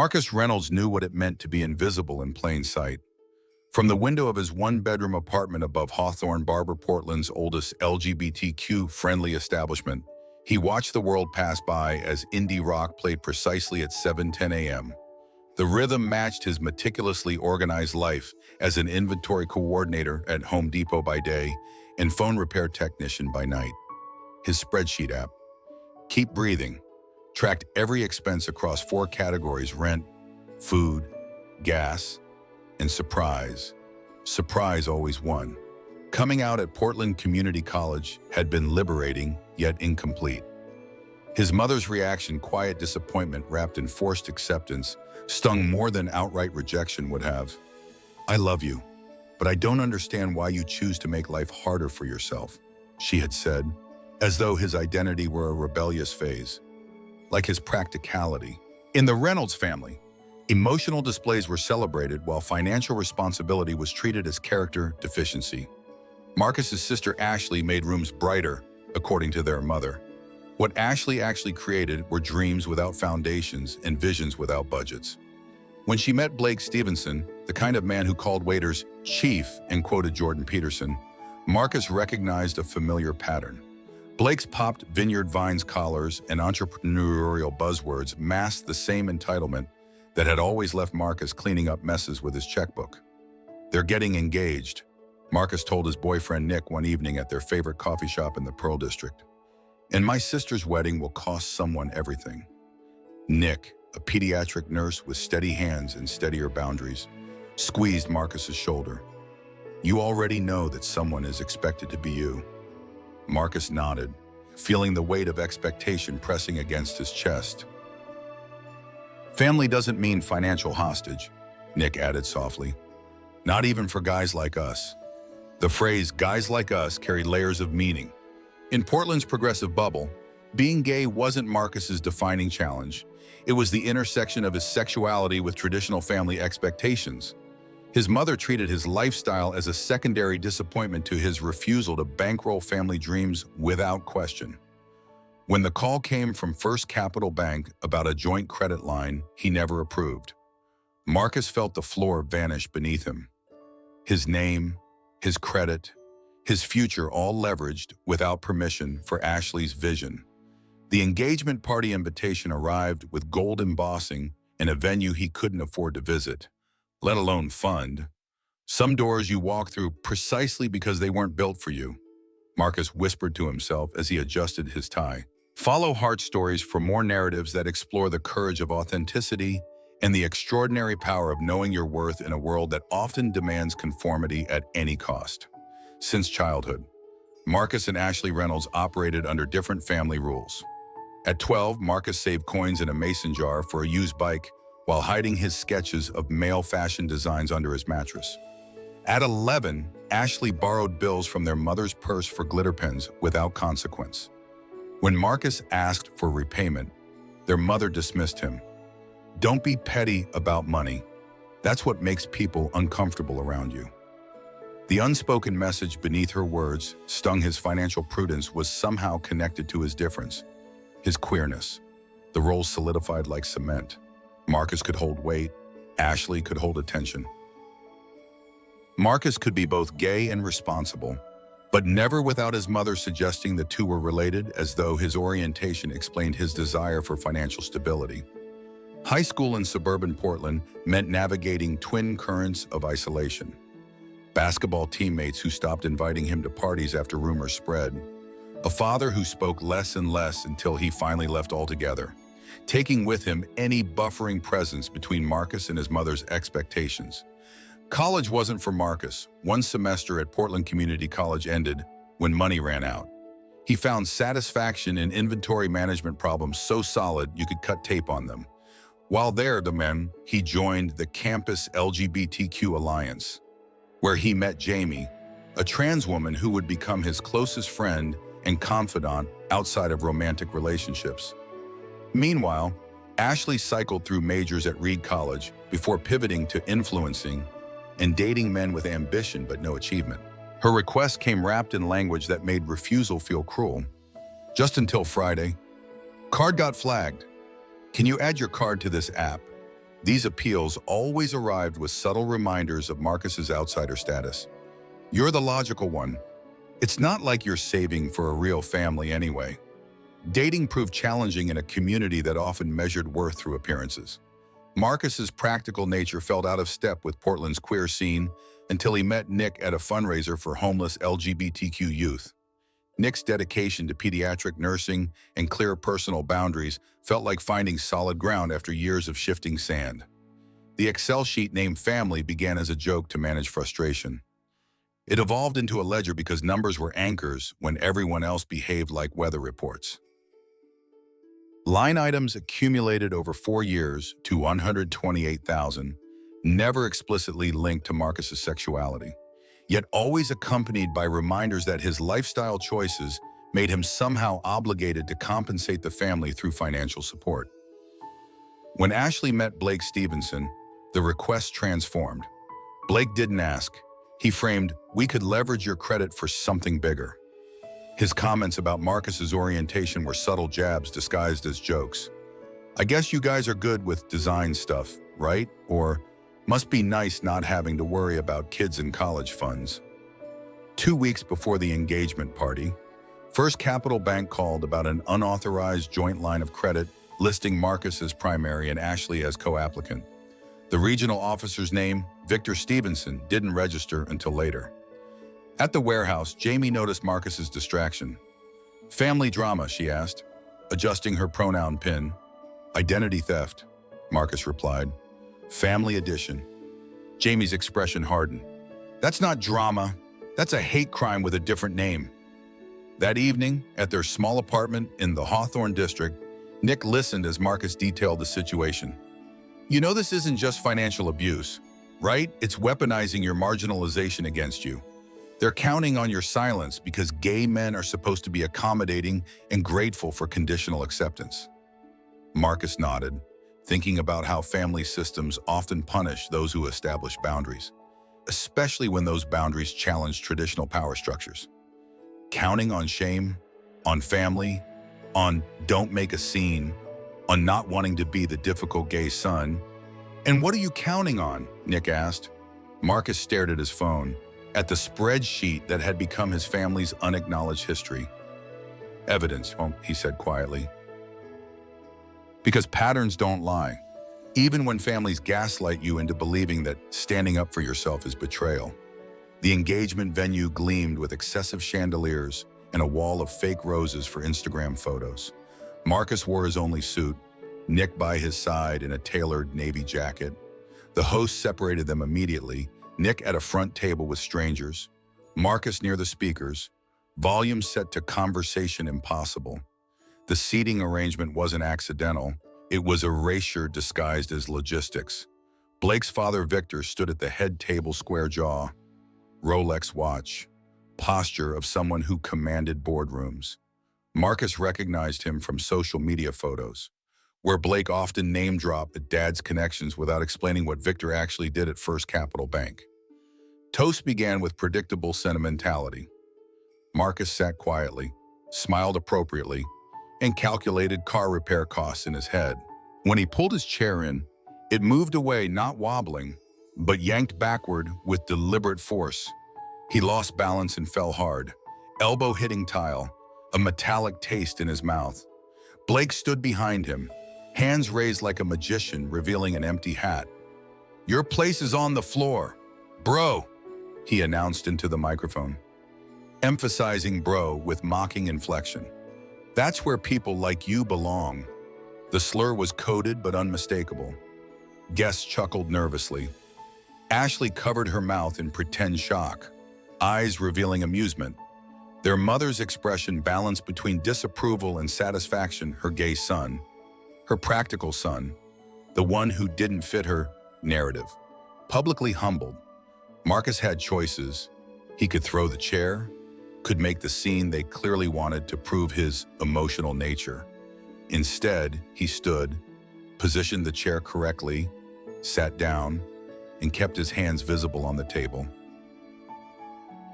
Marcus Reynolds knew what it meant to be invisible in plain sight. From the window of his one-bedroom apartment above Hawthorne Barber, Portland's oldest LGBTQ-friendly establishment, he watched the world pass by as indie rock played precisely at 7:10 a.m. The rhythm matched his meticulously organized life as an inventory coordinator at Home Depot by day and phone repair technician by night. His spreadsheet app, Keep Breathing, tracked every expense across 4 categories: rent, food, gas, and surprise. Surprise always won. Coming out at Portland Community College had been liberating, yet incomplete. His mother's reaction, quiet disappointment wrapped in forced acceptance, stung more than outright rejection would have. "I love you, but I don't understand why you choose to make life harder for yourself," she had said, as though his identity were a rebellious phase, like his practicality. In the Reynolds family, emotional displays were celebrated while financial responsibility was treated as character deficiency. Marcus's sister Ashley made rooms brighter, according to their mother. What Ashley actually created were dreams without foundations and visions without budgets. When she met Blake Stevenson, the kind of man who called waiters chief and quoted Jordan Peterson, Marcus recognized a familiar pattern. Blake's popped Vineyard Vines collars and entrepreneurial buzzwords masked the same entitlement that had always left Marcus cleaning up messes with his checkbook. "They're getting engaged," Marcus told his boyfriend Nick one evening at their favorite coffee shop in the Pearl District. "And my sister's wedding will cost someone everything." Nick, a pediatric nurse with steady hands and steadier boundaries, squeezed Marcus's shoulder. "You already know that someone is expected to be you." Marcus nodded, feeling the weight of expectation pressing against his chest. "Family doesn't mean financial hostage," Nick added softly. "Not even for guys like us." The phrase "guys like us" carried layers of meaning. In Portland's progressive bubble, being gay wasn't Marcus's defining challenge. It was the intersection of his sexuality with traditional family expectations. His mother treated his lifestyle as a secondary disappointment to his refusal to bankroll family dreams without question. When the call came from First Capital Bank about a joint credit line he never approved, Marcus felt the floor vanish beneath him. His name, his credit, his future all leveraged without permission for Ashley's vision. The engagement party invitation arrived with gold embossing in a venue he couldn't afford to visit, let alone fund. "Some doors you walk through precisely because they weren't built for you," Marcus whispered to himself as he adjusted his tie. Follow Heart Stories for more narratives that explore the courage of authenticity and the extraordinary power of knowing your worth in a world that often demands conformity at any cost. Since childhood, Marcus and Ashley Reynolds operated under different family rules. At 12, Marcus saved coins in a mason jar for a used bike while hiding his sketches of male fashion designs under his mattress. At 11, Ashley borrowed bills from their mother's purse for glitter pens without consequence. When Marcus asked for repayment, their mother dismissed him. "Don't be petty about money. That's what makes people uncomfortable around you." The unspoken message beneath her words stung. His financial prudence was somehow connected to his difference, his queerness. The roles solidified like cement. Marcus could hold weight, Ashley could hold attention. Marcus could be both gay and responsible, but never without his mother suggesting the two were related, as though his orientation explained his desire for financial stability. High school in suburban Portland meant navigating twin currents of isolation. Basketball teammates who stopped inviting him to parties after rumors spread. A father who spoke less and less until he finally left altogether, taking with him any buffering presence between Marcus and his mother's expectations. College wasn't for Marcus. One semester at Portland Community College ended when money ran out. He found satisfaction in inventory management problems so solid you could cut tape on them. While there, he joined the campus LGBTQ Alliance, where he met Jamie, a trans woman who would become his closest friend and confidant outside of romantic relationships. Meanwhile, Ashley cycled through majors at Reed College before pivoting to influencing and dating men with ambition but no achievement. Her request came wrapped in language that made refusal feel cruel. Just until Friday. "Card got flagged. Can you add your card to this app?" These appeals always arrived with subtle reminders of Marcus's outsider status. You're the logical one. It's not like you're saving for a real family anyway. Dating proved challenging in a community that often measured worth through appearances. Marcus's practical nature felt out of step with Portland's queer scene until he met Nick at a fundraiser for homeless LGBTQ youth. Nick's dedication to pediatric nursing and clear personal boundaries felt like finding solid ground after years of shifting sand. The Excel sheet named Family began as a joke to manage frustration. It evolved into a ledger because numbers were anchors when everyone else behaved like weather reports. Line items accumulated over 4 years to 128,000, never explicitly linked to Marcus's sexuality, yet always accompanied by reminders that his lifestyle choices made him somehow obligated to compensate the family through financial support. When Ashley met Blake Stevenson, the request transformed. Blake didn't ask. He framed, "We could leverage your credit for something bigger." His comments about Marcus's orientation were subtle jabs disguised as jokes. "I guess you guys are good with design stuff, right?" Or, "Must be nice not having to worry about kids and college funds." 2 weeks before the engagement party, First Capital Bank called about an unauthorized joint line of credit listing Marcus as primary and Ashley as co-applicant. The regional officer's name, Victor Stevenson, didn't register until later. At the warehouse, Jamie noticed Marcus's distraction. "Family drama," she asked, adjusting her pronoun pin. "Identity theft," Marcus replied. "Family edition." Jamie's expression hardened. "That's not drama. That's a hate crime with a different name." That evening, at their small apartment in the Hawthorne district, Nick listened as Marcus detailed the situation. "You know this isn't just financial abuse, right? It's weaponizing your marginalization against you. They're counting on your silence because gay men are supposed to be accommodating and grateful for conditional acceptance." Marcus nodded, thinking about how family systems often punish those who establish boundaries, especially when those boundaries challenge traditional power structures. Counting on shame, on family, on don't make a scene, on not wanting to be the difficult gay son. "And what are you counting on?" Nick asked. Marcus stared at his phone, at the spreadsheet that had become his family's unacknowledged history. "Evidence," he said quietly. "Because patterns don't lie, even when families gaslight you into believing that standing up for yourself is betrayal." The engagement venue gleamed with excessive chandeliers and a wall of fake roses for Instagram photos. Marcus wore his only suit, Nick by his side in a tailored navy jacket. The host separated them immediately, Nick at a front table with strangers, Marcus near the speakers, volume set to conversation impossible. The seating arrangement wasn't accidental. It was erasure disguised as logistics. Blake's father, Victor, stood at the head table, square jaw, Rolex watch, posture of someone who commanded boardrooms. Marcus recognized him from social media photos, where Blake often name-dropped at Dad's connections without explaining what Victor actually did at First Capital Bank. Toast began with predictable sentimentality. Marcus sat quietly, smiled appropriately, and calculated car repair costs in his head. When he pulled his chair in, it moved away, not wobbling, but yanked backward with deliberate force. He lost balance and fell hard, elbow hitting tile, a metallic taste in his mouth. Blake stood behind him, hands raised like a magician revealing an empty hat. "Your place is on the floor, bro," he announced into the microphone, emphasizing bro with mocking inflection. "That's where people like you belong." The slur was coded but unmistakable. Guests chuckled nervously. Ashley covered her mouth in pretend shock, eyes revealing amusement. Their mother's expression balanced between disapproval and satisfaction. Her gay son, her practical son, the one who didn't fit her narrative, publicly humbled. Marcus had choices. He could throw the chair, could make the scene they clearly wanted to prove his emotional nature. Instead, he stood, positioned the chair correctly, sat down, and kept his hands visible on the table.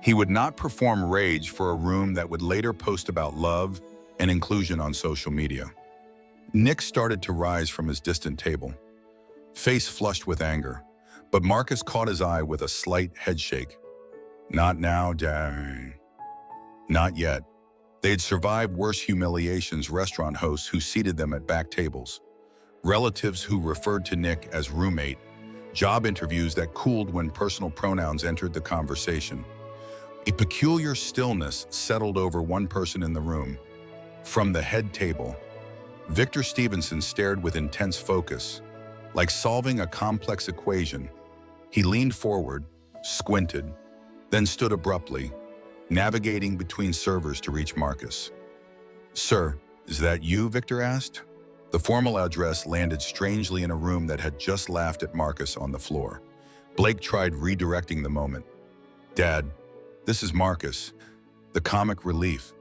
He would not perform rage for a room that would later post about love and inclusion on social media. Nick started to rise from his distant table. face flushed with anger. But Marcus caught his eye with a slight headshake. Not now, Dad. Not yet. They had survived worse humiliations, restaurant hosts who seated them at back tables, relatives who referred to Nick as roommate, job interviews that cooled when personal pronouns entered the conversation. A peculiar stillness settled over one person in the room. From the head table, Victor Stevenson stared with intense focus, like solving a complex equation. He leaned forward, squinted, then stood abruptly, navigating between servers to reach Marcus. "Sir, is that you?" Victor asked. The formal address landed strangely in a room that had just laughed at Marcus on the floor. Blake tried redirecting the moment. "Dad, this is Marcus, the comic relief."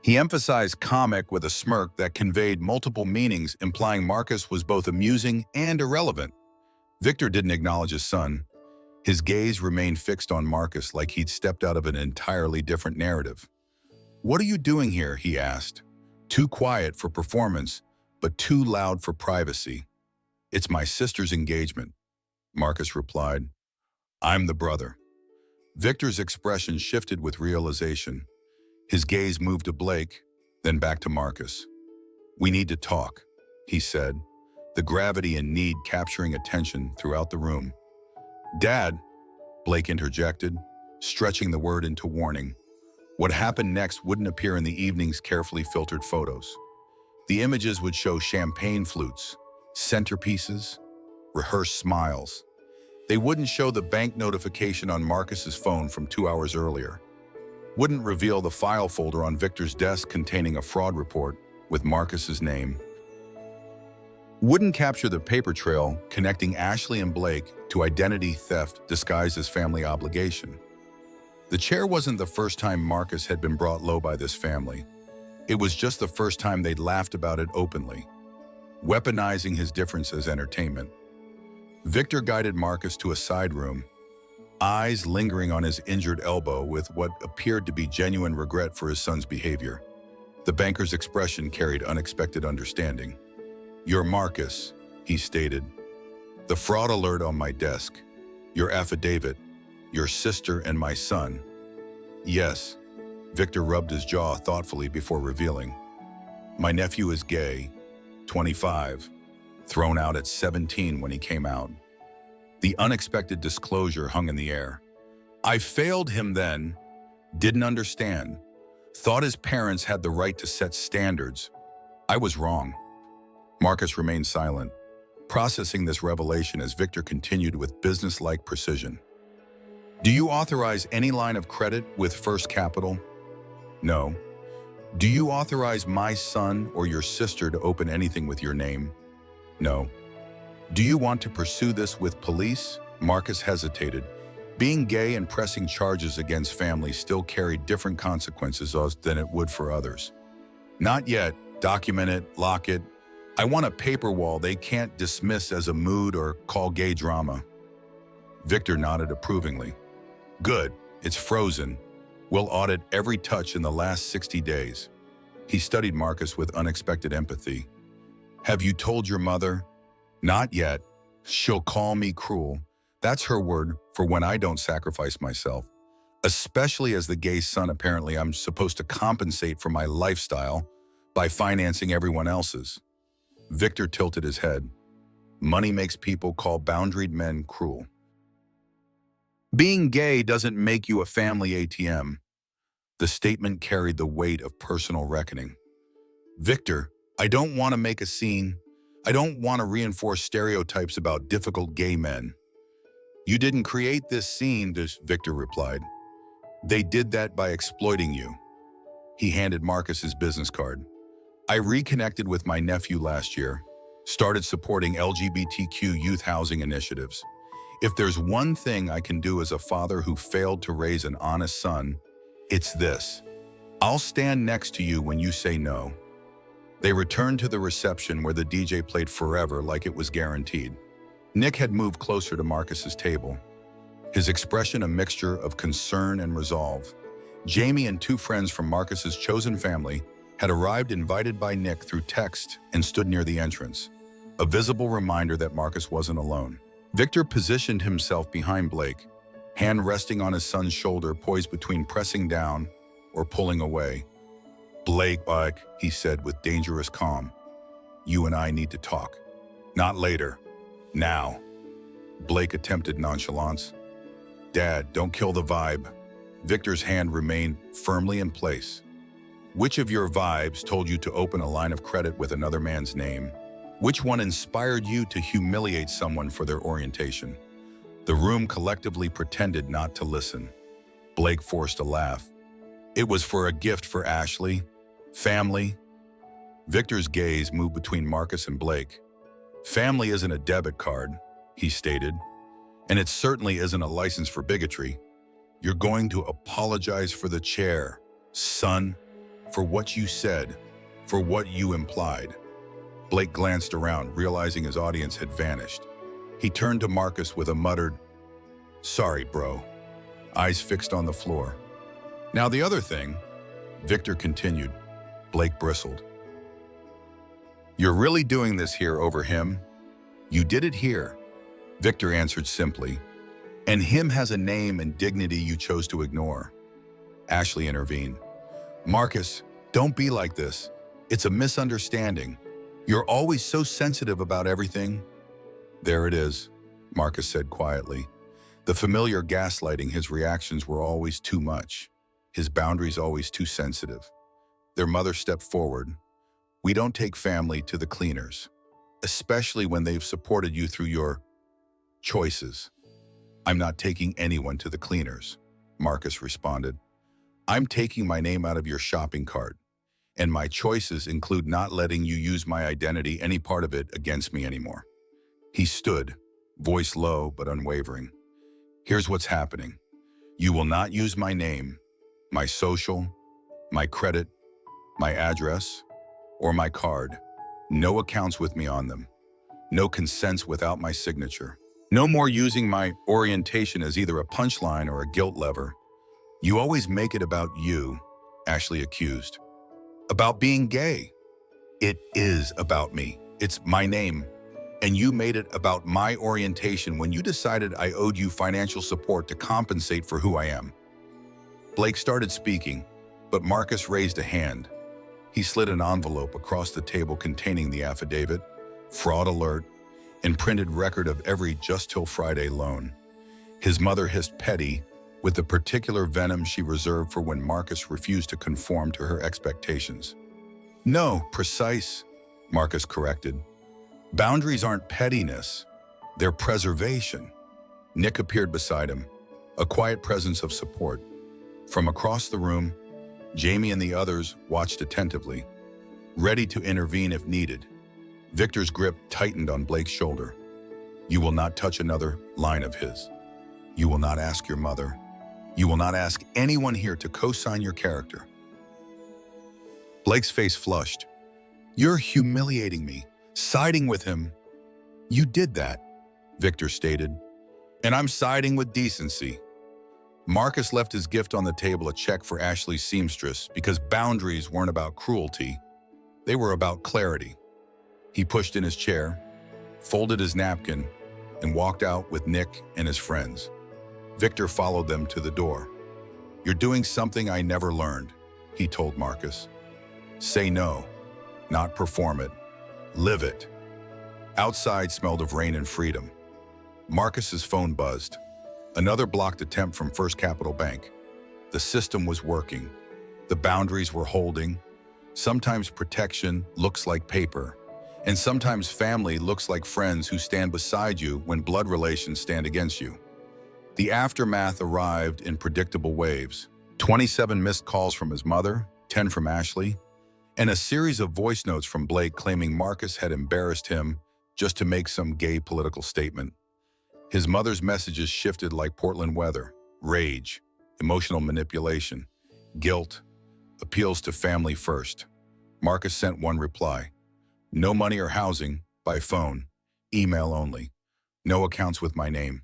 He emphasized comic with a smirk that conveyed multiple meanings, implying Marcus was both amusing and irrelevant. Victor didn't acknowledge his son. His gaze remained fixed on Marcus like he'd stepped out of an entirely different narrative. "What are you doing here?" he asked. Too quiet for performance, but too loud for privacy. "It's my sister's engagement," Marcus replied. "I'm the brother." Victor's expression shifted with realization. His gaze moved to Blake, then back to Marcus. "We need to talk," he said, the gravity and need capturing attention throughout the room. "Dad," Blake interjected, stretching the word into warning. What happened next wouldn't appear in the evening's carefully filtered photos. The images would show champagne flutes, centerpieces, rehearsed smiles. They wouldn't show the bank notification on Marcus's phone from 2 hours earlier. Wouldn't reveal the file folder on Victor's desk containing a fraud report with Marcus's name. Wouldn't capture the paper trail connecting Ashley and Blake to identity theft disguised as family obligation. The chair wasn't the first time Marcus had been brought low by this family. It was just the first time they'd laughed about it openly, weaponizing his difference as entertainment. Victor guided Marcus to a side room, eyes lingering on his injured elbow with what appeared to be genuine regret for his son's behavior. The banker's expression carried unexpected understanding. "You're Marcus," he stated. "The fraud alert on my desk. Your affidavit. Your sister and my son." "Yes." Victor rubbed his jaw thoughtfully before revealing. "My nephew is gay, 25, thrown out at 17 when he came out." The unexpected disclosure hung in the air. "I failed him then, didn't understand, thought his parents had the right to set standards. I was wrong." Marcus remained silent, processing this revelation as Victor continued with business-like precision. "Do you authorize any line of credit with First Capital?" "No." "Do you authorize my son or your sister to open anything with your name?" "No." "Do you want to pursue this with police?" Marcus hesitated. Being gay and pressing charges against families still carried different consequences than it would for others. "Not yet. Document it, lock it. I want a paper wall they can't dismiss as a mood or call gay drama." Victor nodded approvingly. "Good. It's frozen. We'll audit every touch in the last 60 days. He studied Marcus with unexpected empathy. "Have you told your mother?" "Not yet. She'll call me cruel. That's her word for when I don't sacrifice myself. Especially as the gay son, apparently I'm supposed to compensate for my lifestyle by financing everyone else's." Victor tilted his head. "Money makes people call boundaried men cruel. Being gay doesn't make you a family ATM." The statement carried the weight of personal reckoning. "Victor, I don't want to make a scene. I don't want to reinforce stereotypes about difficult gay men." "You didn't create this scene," Victor replied. "They did that by exploiting you." He handed Marcus his business card. "I reconnected with my nephew last year, started supporting LGBTQ youth housing initiatives. If there's one thing I can do as a father who failed to raise an honest son, it's this. I'll stand next to you when you say no." They returned to the reception where the DJ played Forever like it was guaranteed. Nick had moved closer to Marcus's table, his expression a mixture of concern and resolve. Jamie and two friends from Marcus's chosen family had arrived invited by Nick through text and stood near the entrance. a visible reminder that Marcus wasn't alone. Victor positioned himself behind Blake, hand resting on his son's shoulder, poised between pressing down or pulling away. Blake, he said with dangerous calm, you and I need to talk. Not later. Now. Blake attempted nonchalance. Dad, don't kill the vibe. Victor's hand remained firmly in place. Which of your vibes told you to open a line of credit with another man's name? Which one inspired you to humiliate someone for their orientation? The room collectively pretended not to listen. Blake forced a laugh. It was for a gift for Ashley. Family. Victor's gaze moved between Marcus and Blake. Family isn't a debit card, he stated, and it certainly isn't a license for bigotry. You're going to apologize for the chair, son, for what you said, for what you implied. Blake glanced around, realizing his audience had vanished. He turned to Marcus with a muttered, sorry, bro, eyes fixed on the floor. Now the other thing, Victor continued. Blake bristled. You're really doing this here over him? You did it here, Victor answered simply. And him has a name and dignity you chose to ignore. Ashley intervened. Marcus, don't be like this. It's a misunderstanding. You're always so sensitive about everything. There it is, Marcus said quietly. The familiar gaslighting, his reactions were always too much. His boundaries always too sensitive. Their mother stepped forward. We don't take family to the cleaners, especially when they've supported you through your choices. I'm not taking anyone to the cleaners, Marcus responded. I'm taking my name out of your shopping cart, and my choices include not letting you use my identity, any part of it, against me anymore. He stood, voice low but unwavering. Here's what's happening. You will not use my name, my social, my credit, my address, or my card. No accounts with me on them. No consents without my signature. No more using my orientation as either a punchline or a guilt lever. You always make it about you, Ashley accused. About being gay. It is about me. It's my name. And you made it about my orientation when you decided I owed you financial support to compensate for who I am. Blake started speaking, but Marcus raised a hand. He slid an envelope across the table containing the affidavit, fraud alert, and printed record of every Just Till Friday loan. His mother hissed petty, with the particular venom she reserved for when Marcus refused to conform to her expectations. No, precise, Marcus corrected. Boundaries aren't pettiness, they're preservation. Nick appeared beside him, a quiet presence of support. From across the room, Jamie and the others watched attentively, ready to intervene if needed. Victor's grip tightened on Blake's shoulder. You will not touch another line of his. You will not ask your mother. You will not ask anyone here to co-sign your character. Blake's face flushed. You're humiliating me, siding with him. You did that, Victor stated. And I'm siding with decency. Marcus left his gift on the table, a check for Ashley's seamstress, because boundaries weren't about cruelty. They were about clarity. He pushed in his chair, folded his napkin, and walked out with Nick and his friends. Victor followed them to the door. You're doing something I never learned, he told Marcus. Say no, not perform it. Live it. Outside smelled of rain and freedom. Marcus's phone buzzed. Another blocked attempt from First Capital Bank. The system was working. The boundaries were holding. Sometimes protection looks like paper, and sometimes family looks like friends who stand beside you when blood relations stand against you. The aftermath arrived in predictable waves. 27 missed calls from his mother, 10 from Ashley, and a series of voice notes from Blake claiming Marcus had embarrassed him just to make some gay political statement. His mother's messages shifted like Portland weather: rage, emotional manipulation, guilt, appeals to family first. Marcus sent one reply: no money or housing, by phone, email only. No accounts with my name.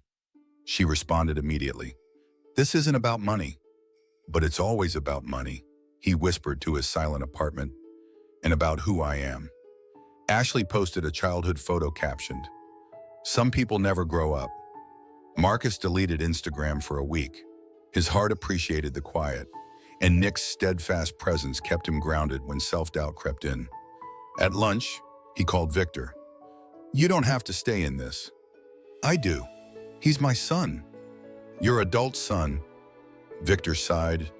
She responded immediately. This isn't about money, but it's always about money, he whispered to his silent apartment, and about who I am. Ashley posted a childhood photo captioned, "Some people never grow up." Marcus deleted Instagram for a week. His heart appreciated the quiet, and Nick's steadfast presence kept him grounded when self-doubt crept in. At lunch, he called Victor. "You don't have to stay in this." "I do. He's my son." "Your adult son." Victor sighed.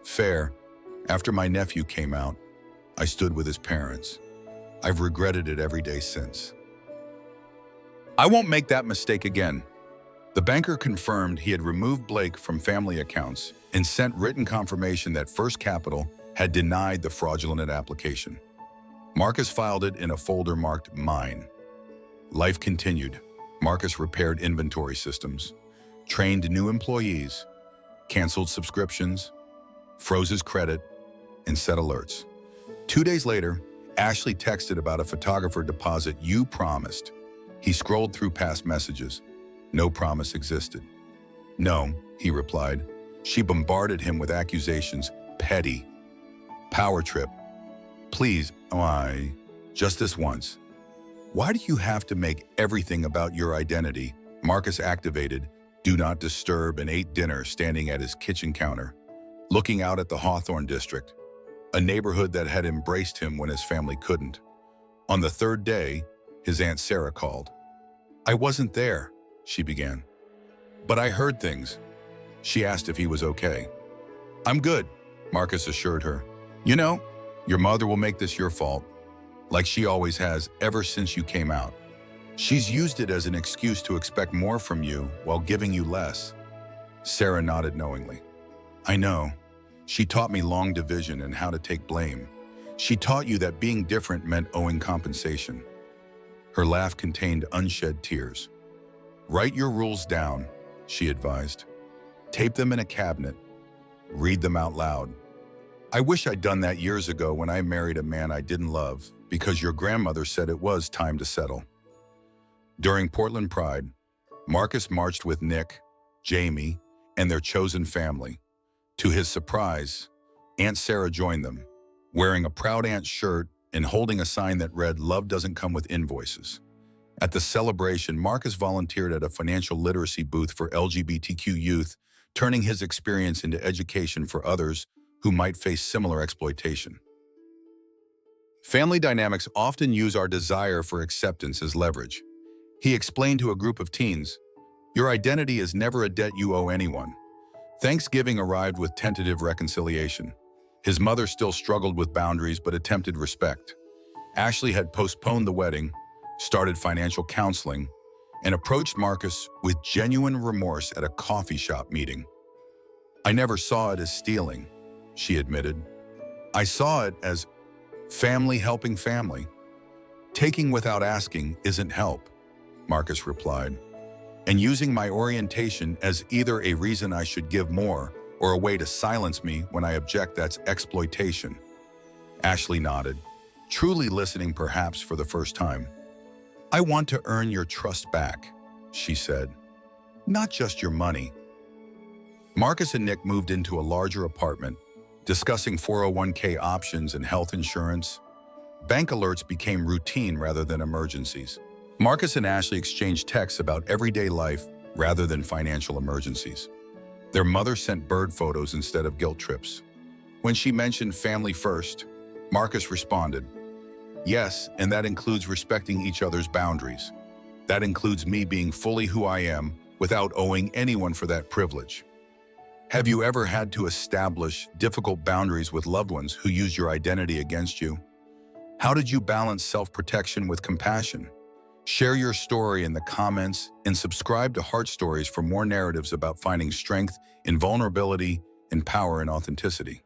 Fair. After my nephew came out, I stood with his parents. I've regretted it every day since. "I won't make that mistake again." The banker confirmed he had removed Blake from family accounts and sent written confirmation that First Capital had denied the fraudulent application. Marcus filed it in a folder marked Mine. Life continued. Marcus repaired inventory systems, trained new employees, canceled subscriptions, froze his credit, and set alerts. 2 days later, Ashley texted about a photographer deposit you promised. He scrolled through past messages. No promise existed. "No," he replied. She bombarded him with accusations. Petty. Power trip. "Please, just this once." "Why do you have to make everything about your identity?" Marcus activated Do Not Disturb and ate dinner standing at his kitchen counter, looking out at the Hawthorne district, a neighborhood that had embraced him when his family couldn't. On the third day, his Aunt Sarah called. "I wasn't there," she began. "But I heard things." She asked if he was okay. "I'm good," Marcus assured her. "You know, your mother will make this your fault, like she always has ever since you came out. She's used it as an excuse to expect more from you while giving you less." Sarah nodded knowingly. "I know. She taught me long division and how to take blame. She taught you that being different meant owing compensation." Her laugh contained unshed tears. "Write your rules down," she advised. "Tape them in a cabinet. Read them out loud. I wish I'd done that years ago when I married a man I didn't love, because your grandmother said it was time to settle." During Portland Pride, Marcus marched with Nick, Jamie, and their chosen family. To his surprise, Aunt Sarah joined them, wearing a Proud Aunt shirt and holding a sign that read, "Love doesn't come with invoices." At the celebration, Marcus volunteered at a financial literacy booth for LGBTQ youth, turning his experience into education for others who might face similar exploitation. Family dynamics often use our desire for acceptance as leverage. He explained to a group of teens, "Your identity is never a debt you owe anyone." Thanksgiving arrived with tentative reconciliation. His mother still struggled with boundaries but attempted respect. Ashley had postponed the wedding, started financial counseling, and approached Marcus with genuine remorse at a coffee shop meeting. "I never saw it as stealing," she admitted. "I saw it as family helping family. Taking without asking isn't help," Marcus replied. "And using my orientation as either a reason I should give more or a way to silence me when I object, that's exploitation." Ashley nodded, truly listening perhaps for the first time. "I want to earn your trust back," she said. "Not just your money." Marcus and Nick moved into a larger apartment, discussing 401k options and health insurance. Bank alerts became routine rather than emergencies. Marcus and Ashley exchanged texts about everyday life rather than financial emergencies. Their mother sent bird photos instead of guilt trips. When she mentioned family first, Marcus responded, "Yes, and that includes respecting each other's boundaries. That includes me being fully who I am without owing anyone for that privilege." Have you ever had to establish difficult boundaries with loved ones who used your identity against you? How did you balance self-protection with compassion? Share your story in the comments and subscribe to Heart Stories for more narratives about finding strength in vulnerability and power in authenticity.